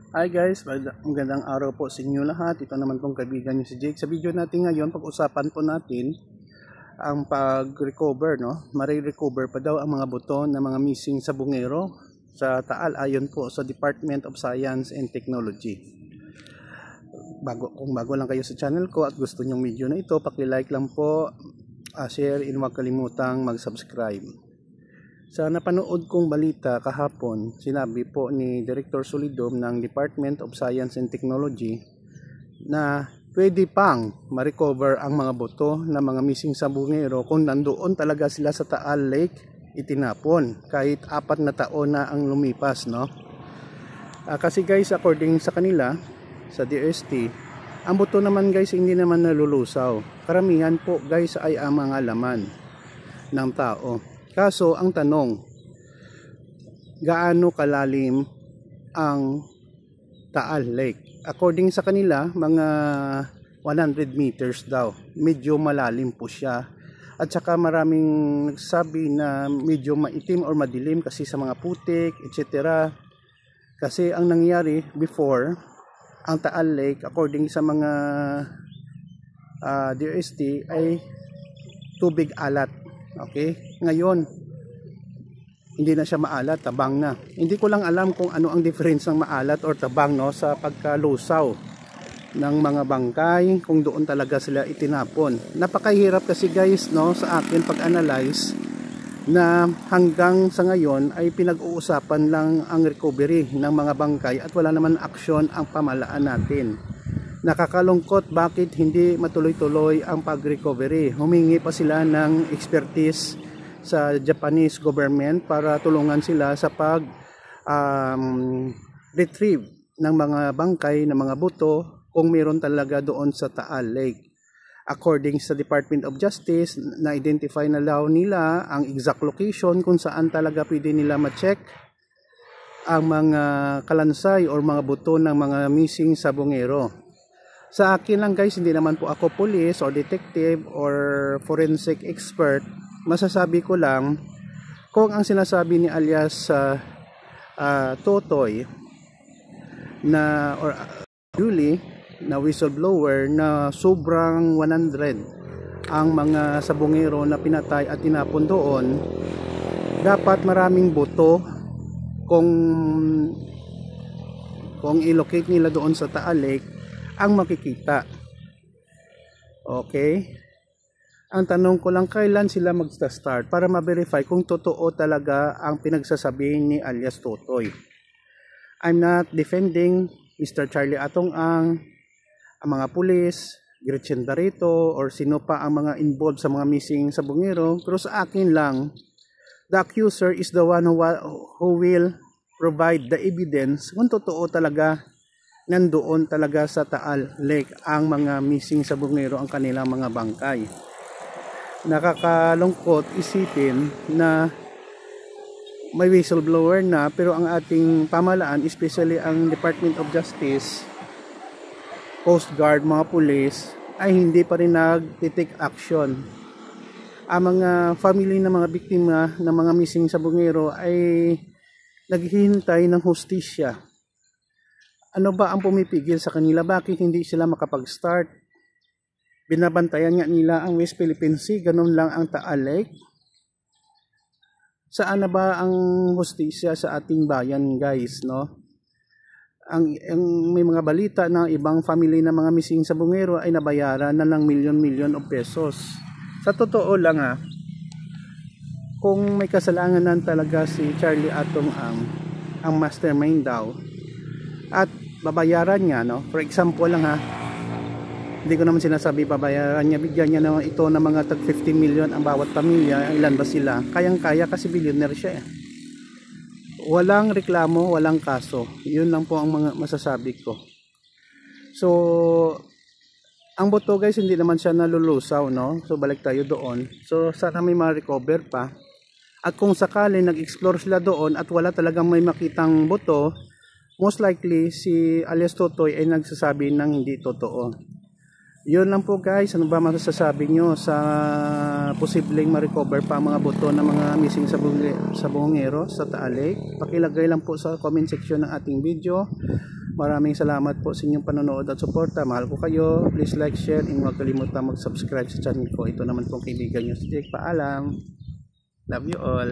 Hi guys, magandang araw po sa inyo lahat. Ito naman pong kaibigan nyo si Jake. Sa video natin ngayon, pag-usapan po natin ang pag-recover, no? Mare-recover pa daw ang mga buto ng mga missing sa Bungero sa Taal ayon po sa Department of Science and Technology. Kung bago lang kayo sa channel ko at gusto nyong video na ito, paki-like lang po, share, and huwag kalimutang mag-subscribe. Sa napanood kong balita kahapon, sinabi po ni Director Solidum ng Department of Science and Technology na pwede pang ma-recover ang mga buto ng mga missing sa Bungero kung nandoon talaga sila sa Taal Lake itinapon kahit 4 na taon na ang lumipas, no? Kasi guys, according sa kanila, sa DST, ang buto naman guys hindi naman nalulusaw. Karamihan po guys ay ang mga laman ng tao. Kaso ang tanong, gaano kalalim ang Taal Lake? According sa kanila, mga 100 meters daw. Medyo malalim po siya. At saka maraming nagsabi na medyo maitim or madilim kasi sa mga putik, etc. Kasi ang nangyari before, ang Taal Lake, according sa mga DST, ay tubig alat. Okay? Ngayon, hindi na siya maalat, tabang na. Hindi ko lang alam kung ano ang difference ng maalat or tabang, no, sa pagkalusaw ng mga bangkay, kung doon talaga sila itinapon. Napakahirap kasi guys, no, sa akin pag-analyze na hanggang sa ngayon ay pinag-uusapan lang ang recovery ng mga bangkay at wala naman aksyon ang pamahalaan natin. Nakakalungkot bakit hindi matuloy-tuloy ang pag-recovery. Humingi pa sila ng expertise sa Japanese government para tulungan sila sa pag-retrieve ng mga bangkay, ng mga buto kung meron talaga doon sa Taal Lake. According sa Department of Justice, na-identify na daw nila ang exact location kung saan talaga pwede nila ma-check ang mga kalansay or mga buto ng mga missing sa Bungero. Sa akin lang guys, hindi naman po ako police or detective or forensic expert. Masasabi ko lang kung ang sinasabi ni alias Totoy na or Julie na whistleblower na sobrang 100 ang mga sa Bungero na pinatay at tinapon doon, dapat maraming buto kung i-locate nila doon sa Taal Lake ang makikita. Okay? Ang tanong ko lang, kailan sila magsta-start para ma-verify kung totoo talaga ang pinagsasabi ni alias Totoy. I'm not defending Mr. Charlie Atong ang mga pulis, Gretchen Barreto, or sino pa ang mga involved sa mga missing sa Bungero. Pero sa akin lang, the accuser is the one who will provide the evidence kung totoo talaga nandoon talaga sa Taal Lake ang mga missing sa Bungero, ang kanilang mga bangkay. Nakakalungkot isipin na may whistleblower na pero ang ating pamahalaan, especially ang Department of Justice, Coast Guard, mga pulis, ay hindi pa rin nag-take action. Ang mga family ng mga biktima ng mga missing sa Bungero ay naghihintay ng hustisya. Ano ba ang pumipigil sa kanila? Bakit hindi sila makapag-start? Binabantayan nga nila ang West Philippine Sea, ganun lang ang Taal Lake. Saan na ba ang hustisya sa ating bayan guys, no? May mga balita na ibang family na mga missing sa Bungero ay nabayaran na ng milyon-milyon of pesos. Sa totoo lang kung may kasalanan talaga si Charlie Atong ang mastermind daw, at babayaran niya, no? For example lang hindi ko naman sinasabi babayaran niya, bigyan niya na ito ng mga tag 50 million ang bawat pamilya. Ilan ba sila? Kayang-kaya kasi billionaire siya. Walang reklamo, walang kaso. Yun lang po ang mga masasabi ko. So, ang buto guys, hindi naman siya nalulusaw, no? So, balik tayo doon. So, sana may ma-recover pa. At kung sakali nag-explore sila doon at wala talagang may makitang buto, most likely si alias Totoy ay nagsasabi ng hindi totoo. Yun lang po guys. Ano ba masasabi nyo sa posibleng ma-recover pa mga buto ng mga missing sa Bungero, sa Taal Lake? Pakilagay lang po sa comment section ng ating video. Maraming salamat po sa inyong panonood at suporta. Mahal ko kayo. Please like, share, and huwag kalimutan mag-subscribe sa channel ko. Ito naman pong kaibigan nyo si Jake. Paalam. Love you all.